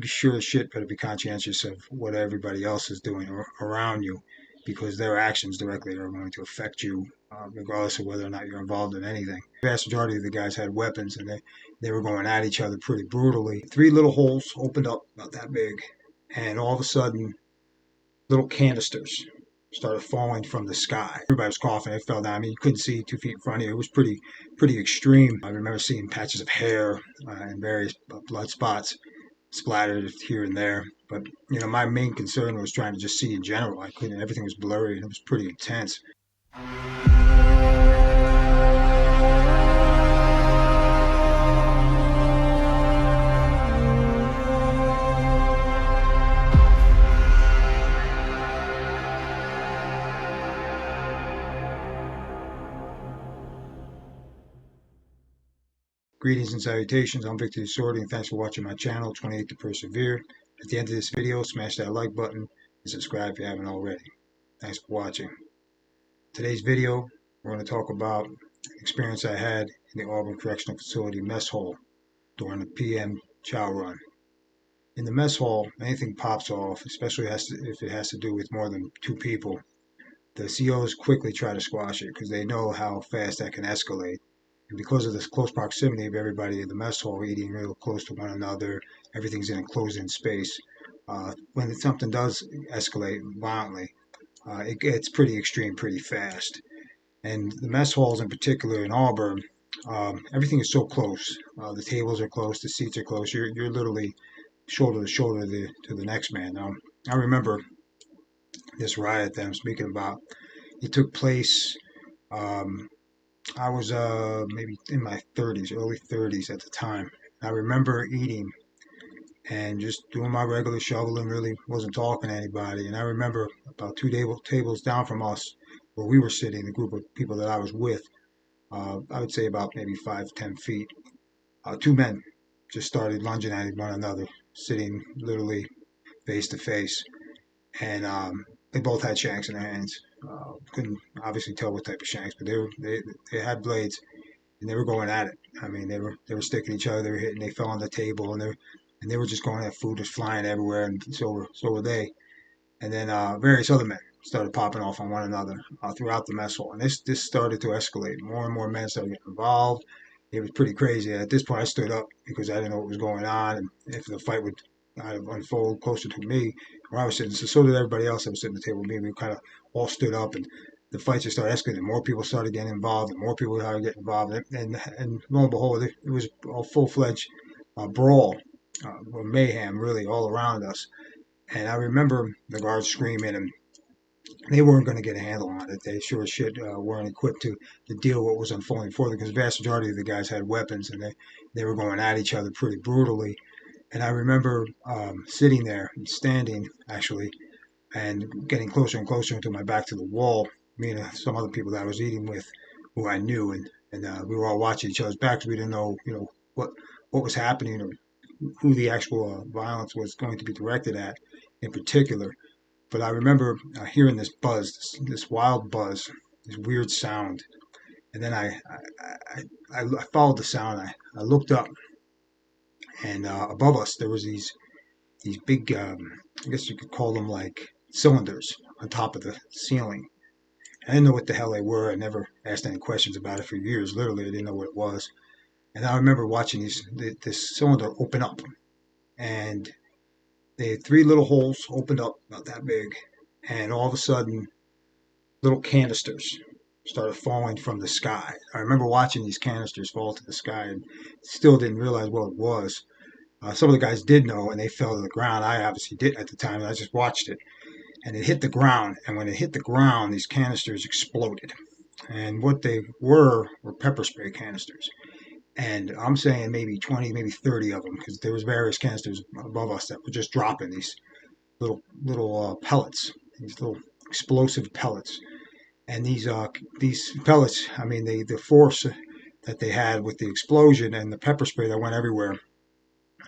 you sure as shit better be conscientious of what everybody else is doing around you, because their actions directly are going to affect you, regardless of whether or not you're involved in anything. The vast majority of the guys had weapons, and they were going at each other pretty brutally. Three little holes opened up about that big, and all of a sudden, little canisters started falling from the sky. Everybody was coughing. It fell down. I mean, you couldn't see 2 feet in front of you. It was pretty extreme. I remember seeing patches of hair and various blood spots splattered here and there. But my main concern was trying to just see in general. I couldn't. Everything was blurry, and it was pretty intense. Greetings and salutations, I'm Victor the Sword, and thanks for watching my channel, 28 to Persevere. At the end of this video, smash that like button and subscribe if you haven't already. Thanks for watching. Today's video, we're going to talk about an experience I had in the Auburn Correctional Facility mess hall during the PM chow run. In the mess hall, anything pops off, especially if it has to do with more than 2 people. The COs quickly try to squash it because they know how fast that can escalate. And because of this close proximity of everybody in the mess hall eating real close to one another, everything's in a closed-in space. When something does escalate violently, it gets pretty extreme pretty fast. And the mess halls in particular in Auburn, everything is so close. The tables are close, the seats are close. You're literally shoulder to shoulder to the next man. Now, I remember this riot that I'm speaking about. It took place. I was maybe in my 30s, early 30s at the time. I remember eating and just doing my regular shoveling, really wasn't talking to anybody. And I remember about 2 tables down from us, where we were sitting, the group of people that I was with, I would say about maybe 5-10 feet, 2 men just started lunging at one another, sitting literally face to face. And they both had shanks in their hands. Couldn't obviously tell what type of shanks, but they had blades, and they were going at it. I mean, they were sticking each other. They were hitting. They fell on the table, and they were just going at food, just flying everywhere, and so were they. And then various other men started popping off on one another throughout the mess hall, and this started to escalate. More and more men started getting involved. It was pretty crazy. At this point, I stood up because I didn't know what was going on, and if the fight would unfold closer to me, where I was sitting. So did everybody else that was sitting at the table with me. We kind of all stood up, and the fight just started escalating. More people started getting involved, and more people started getting involved. And lo and behold, it was a full-fledged brawl, or mayhem, really, all around us. And I remember the guards screaming, and they weren't going to get a handle on it. They sure as shit weren't equipped to deal with what was unfolding for them, because the vast majority of the guys had weapons, and they were going at each other pretty brutally. And I remember sitting there and standing, actually, and getting closer and closer until my back to the wall, me and some other people that I was eating with, who I knew, and we were all watching each other's backs. We didn't know, what was happening, or who the actual violence was going to be directed at in particular. But I remember hearing this buzz, this wild buzz, this weird sound. And then I followed the sound. I looked up, and above us there was these big, I guess you could call them like cylinders on top of the ceiling. I didn't know what the hell they were. I never asked any questions about it for years. Literally, I didn't know what it was. And I remember watching this cylinder open up, and they had 3 little holes opened up about that big, and all of a sudden, little canisters started falling from the sky. I remember watching these canisters fall to the sky, and still didn't realize what it was. Some of the guys did know, and they fell to the ground. I obviously didn't at the time, and I just watched it. And it hit the ground, and when it hit the ground, these canisters exploded. And what they were pepper spray canisters. And I'm saying maybe 20, maybe 30 of them, because there was various canisters above us that were just dropping these little pellets, these little explosive pellets. And these pellets, I mean, the force that they had with the explosion and the pepper spray that went everywhere.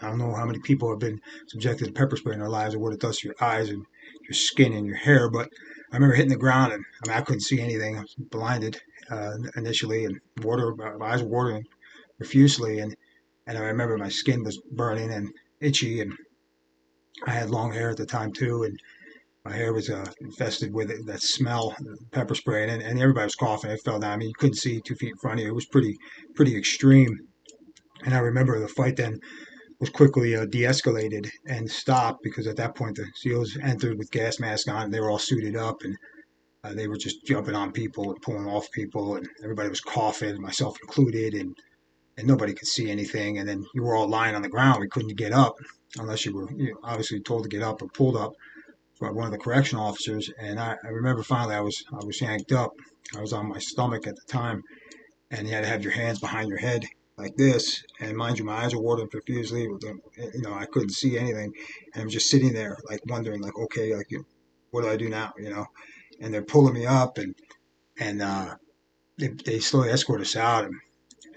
I don't know how many people have been subjected to pepper spray in their lives, or what it does to your eyes and your skin and your hair. But I remember hitting the ground, and I couldn't see anything. I was blinded initially, and my eyes were watering profusely, and I remember my skin was burning and itchy, and I had long hair at the time too, and my hair was infested with that smell, pepper spray, and everybody was coughing. It fell down. I mean, you couldn't see 2 feet in front of you. It was pretty extreme. And I remember the fight then was quickly de-escalated and stopped because at that point the SEALs entered with gas masks on. They were all suited up and they were just jumping on people and pulling off people, and everybody was coughing, myself included, and nobody could see anything. And then you were all lying on the ground. We couldn't get up unless you were obviously told to get up or pulled up by one of the correctional officers. And I remember finally I was yanked up. I was on my stomach at the time, and you had to have your hands behind your head like this. And mind you, my eyes were watering profusely. I couldn't see anything, and I'm just sitting there like wondering, like, okay, like, what do I do now? And they're pulling me up, and they slowly escort us out.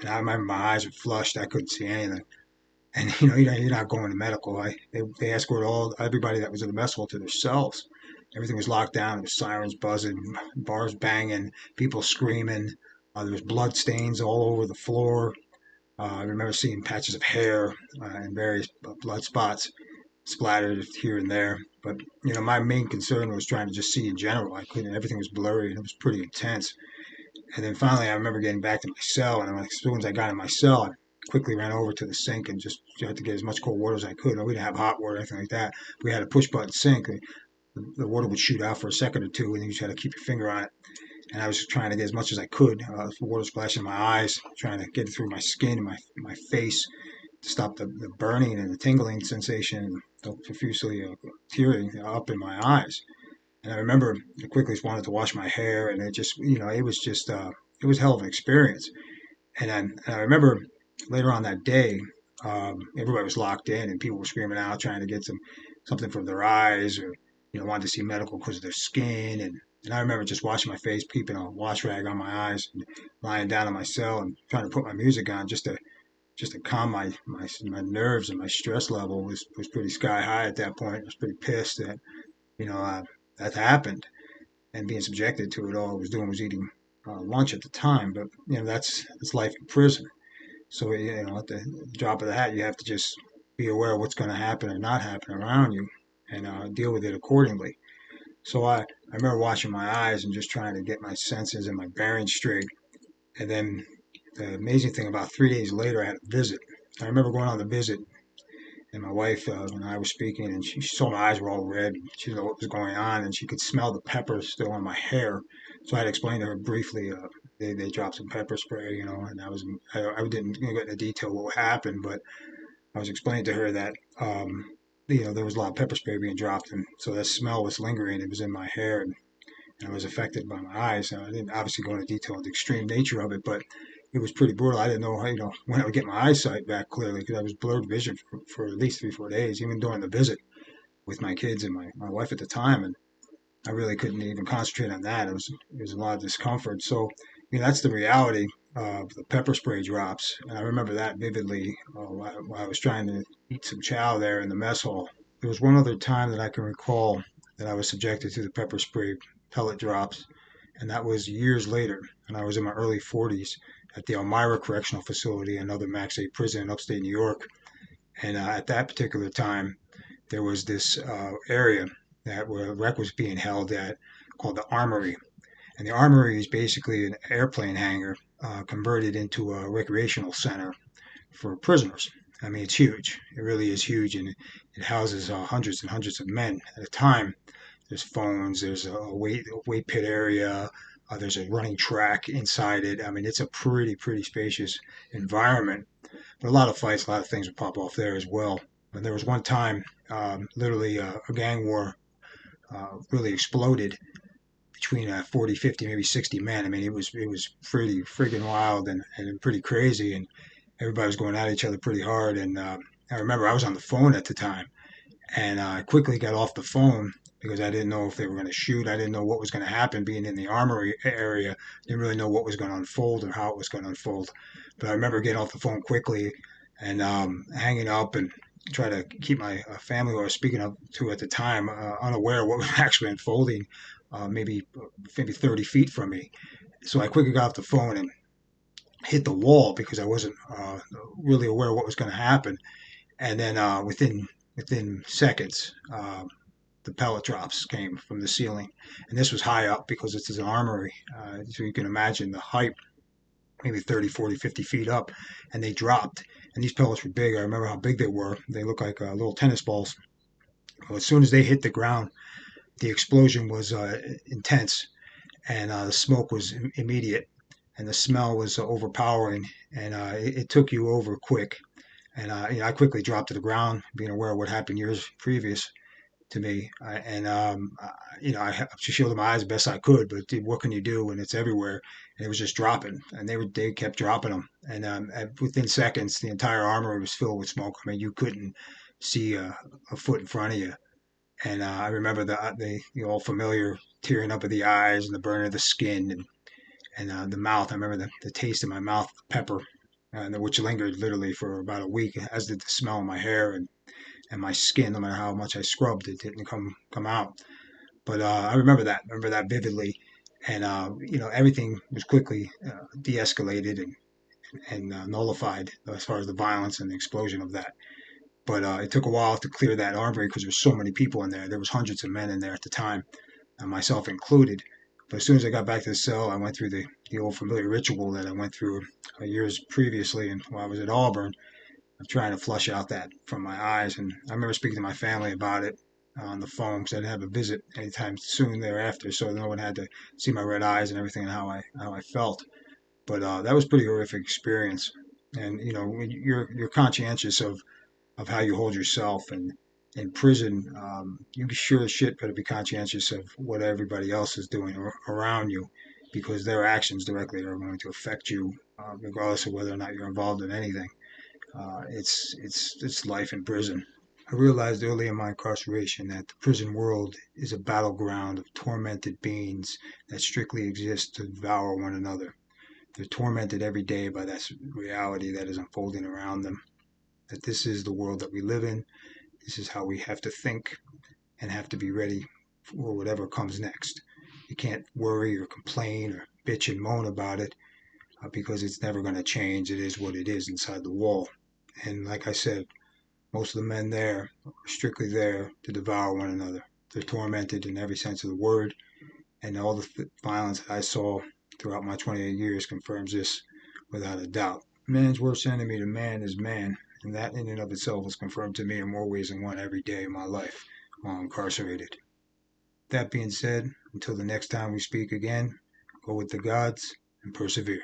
And I remember my eyes were flushed. I couldn't see anything. And you're not going to medical. They escorted everybody that was in the mess hall to their cells. Everything was locked down. There was sirens buzzing, bars banging, people screaming. There was blood stains all over the floor. I remember seeing patches of hair and various blood spots splattered here and there. But my main concern was trying to just see in general. I couldn't. Everything was blurry and it was pretty intense. And then finally, I remember getting back to my cell, and as soon as I got in my cell, I quickly ran over to the sink and just tried to get as much cold water as I could. We didn't have hot water or anything like that. We had a push button sink. The water would shoot out for a second or two, and you just had to keep your finger on it. And I was just trying to get as much as I could. The water splashing in my eyes, trying to get it through my skin and my face to stop the burning and the tingling sensation, and the profusely tearing up in my eyes. And I remember I quickly just wanted to wash my hair, and it was just, it was a hell of an experience. And I remember later on that day, everybody was locked in, and people were screaming out, trying to get something from their eyes, or wanted to see medical because of their skin. And I remember just washing my face, keeping a wash rag on my eyes, and lying down in my cell and trying to put my music on just to calm my nerves, and my stress level was pretty sky high at that point. I was pretty pissed that that happened, and being subjected to it. All I was doing was eating lunch at the time. But that's life in prison. So at the drop of the hat, you have to just be aware of what's going to happen or not happen around you, and deal with it accordingly. So I remember washing my eyes and just trying to get my senses and my bearings straight. And then the amazing thing, about 3 days later, I had a visit. I remember going on the visit, and my wife and I were speaking, and she saw my eyes were all red. She didn't know what was going on, and she could smell the pepper still on my hair. So I had explained to her briefly. They dropped some pepper spray, and I didn't get into detail what happened, but I was explaining to her that there was a lot of pepper spray being dropped, and so that smell was lingering. It was in my hair, and I was affected by my eyes. And I didn't obviously go into detail on the extreme nature of it, but it was pretty brutal. I didn't know when I would get my eyesight back clearly, because I was blurred vision for at least 3-4 days, even during the visit with my kids and my wife at the time. And I really couldn't even concentrate on that. It was a lot of discomfort. So that's the reality of the pepper spray drops. And I remember that vividly while I was trying to eat some chow there in the mess hall. There was one other time that I can recall that I was subjected to the pepper spray pellet drops, and that was years later, and I was in my early 40s at the ElmiraI Correctional Facility, another Max 8 prison in upstate New York. And at that particular time, there was this area where rec was being held at, called the Armory. And the Armory is basically an airplane hangar converted into a recreational center for prisoners. I mean, it's huge. It really is huge, and it houses hundreds and hundreds of men at a time. There's phones, there's a weight pit area, there's a running track inside it. I mean, it's a pretty spacious environment. But a lot of fights, a lot of things would pop off there as well. And there was one time, literally, a gang war really exploded between 40, 50, maybe 60 men. I mean, it was pretty friggin' wild and pretty crazy, and everybody was going at each other pretty hard. And I remember I was on the phone at the time, and I quickly got off the phone because I didn't know if they were going to shoot. I didn't know what was going to happen being in the Armory area. Didn't really know what was going to unfold or how it was going to unfold. But I remember getting off the phone quickly and hanging up and try to keep my family who I was speaking to at the time unaware of what was actually unfolding maybe 30 feet from me. So I quickly got off the phone and hit the wall because I wasn't really aware of what was going to happen. And then within within seconds, the pellet drops came from the ceiling. And this was high up because this is an armory. So you can imagine the height, maybe 30, 40, 50 feet up. And they dropped. And these pellets were big. I remember how big they were. They looked like little tennis balls. Well, as soon as they hit the ground, the explosion was intense. And the smoke was immediate. And the smell was overpowering. And it took you over quick. And I quickly dropped to the ground, being aware of what happened years previous to me. I shielded my eyes best I could, but what can you do when it's everywhere? And it was just dropping, and they kept dropping them. And within seconds, the entire armory was filled with smoke. I mean, you couldn't see a foot in front of you. And I remember the all familiar tearing up of the eyes and the burn of the skin and the mouth. I remember the taste in my mouth, the pepper, which lingered literally for about a week, as did the smell in my hair and my skin. No matter how much I scrubbed, it didn't come out. But I remember that. I remember that vividly, and everything was quickly de-escalated and nullified as far as the violence and the explosion of that. But it took a while to clear that armory because there were so many people in there. There was hundreds of men in there at the time, myself included. But as soon as I got back to the cell, I went through the old familiar ritual that I went through years previously, and while I was at Auburn, of trying to flush out that from my eyes. And I remember speaking to my family about it on the phone because I didn't have a visit anytime soon thereafter, so no one had to see my red eyes and everything and how I felt. But that was a pretty horrific experience. And when you're conscientious of how you hold yourself, and in prison, you sure as shit better be conscientious of what everybody else is doing around you, because their actions directly are going to affect you, regardless of whether or not you're involved in anything. It's life in prison. I realized early in my incarceration that the prison world is a battleground of tormented beings that strictly exist to devour one another. They're tormented every day by that reality that is unfolding around them. That this is the world that we live in. This is how we have to think and have to be ready for whatever comes next. You can't worry or complain or bitch and moan about it because it's never going to change. It is what it is inside the wall. And like I said, most of the men there are strictly there to devour one another. They're tormented in every sense of the word, and all the violence that I saw throughout my 28 years confirms this without a doubt. Man's worst enemy to man is man, and that in and of itself was confirmed to me in more ways than one every day of my life while incarcerated. That being said, until the next time we speak again, go with the gods and persevere.